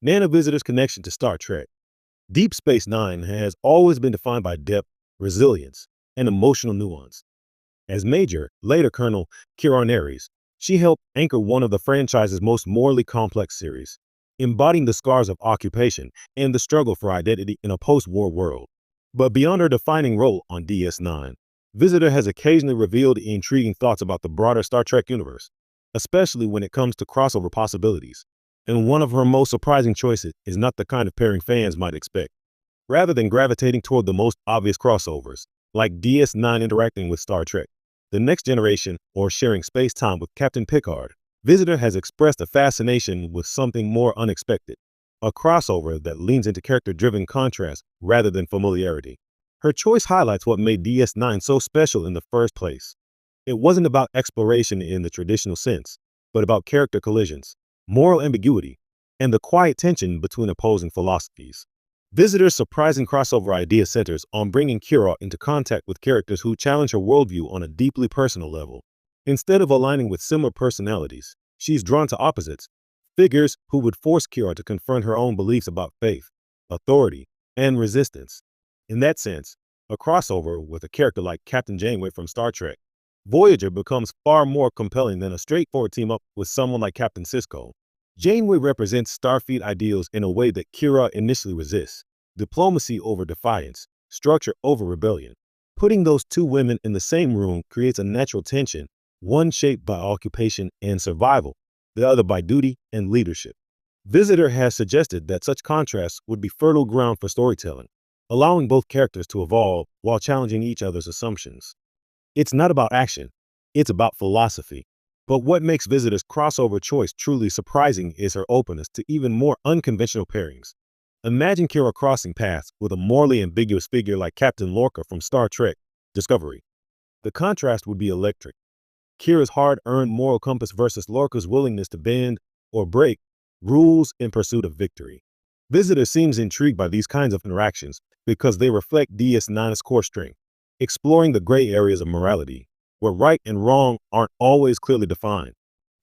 Nana Visitor's connection to Star Trek. Deep Space Nine has always been defined by depth, resilience, and emotional nuance. As Major, later Colonel Kira Nerys, she helped anchor one of the franchise's most morally complex series, embodying the scars of occupation and the struggle for identity in a post-war world. But beyond her defining role on DS9, Visitor has occasionally revealed intriguing thoughts about the broader Star Trek universe, especially when it comes to crossover possibilities. And one of her most surprising choices is not the kind of pairing fans might expect. Rather than gravitating toward the most obvious crossovers, like DS9 interacting with Star Trek, The Next Generation, or sharing space-time with Captain Picard, Visitor has expressed a fascination with something more unexpected, a crossover that leans into character-driven contrast rather than familiarity. Her choice highlights what made DS9 so special in the first place. It wasn't about exploration in the traditional sense, but about character collisions, moral ambiguity, and the quiet tension between opposing philosophies. Visitor's surprising crossover idea centers on bringing Kira into contact with characters who challenge her worldview on a deeply personal level. Instead of aligning with similar personalities, she's drawn to opposites, figures who would force Kira to confront her own beliefs about faith, authority, and resistance. In that sense, a crossover with a character like Captain Janeway from Star Trek Voyager becomes far more compelling than a straightforward team-up with someone like Captain Sisko. Janeway represents Starfleet ideals in a way that Kira initially resists: diplomacy over defiance, structure over rebellion. Putting those two women in the same room creates a natural tension, one shaped by occupation and survival, the other by duty and leadership. Visitor has suggested that such contrasts would be fertile ground for storytelling, allowing both characters to evolve while challenging each other's assumptions. It's not about action, it's about philosophy. But what makes Visitor's crossover choice truly surprising is her openness to even more unconventional pairings. Imagine Kira crossing paths with a morally ambiguous figure like Captain Lorca from Star Trek Discovery. The contrast would be electric. Kira's hard-earned moral compass versus Lorca's willingness to bend or break rules in pursuit of victory. Visitor seems intrigued by these kinds of interactions because they reflect DS9's core strength, exploring the gray areas of morality, where right and wrong aren't always clearly defined.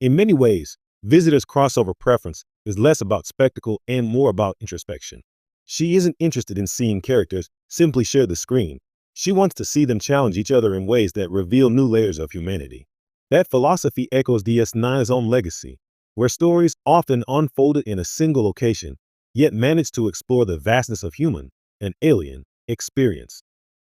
In many ways, Visitor's crossover preference is less about spectacle and more about introspection. She isn't interested in seeing characters simply share the screen. She wants to see them challenge each other in ways that reveal new layers of humanity. That philosophy echoes DS9's own legacy, where stories often unfolded in a single location, yet managed to explore the vastness of human and alien experience.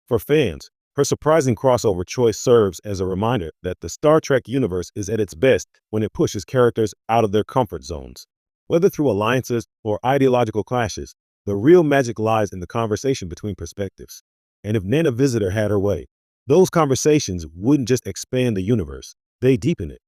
For fans, her surprising crossover choice serves as a reminder that the Star Trek universe is at its best when it pushes characters out of their comfort zones. Whether through alliances or ideological clashes, the real magic lies in the conversation between perspectives. And if Nana Visitor had her way, those conversations wouldn't just expand the universe, they deepen it.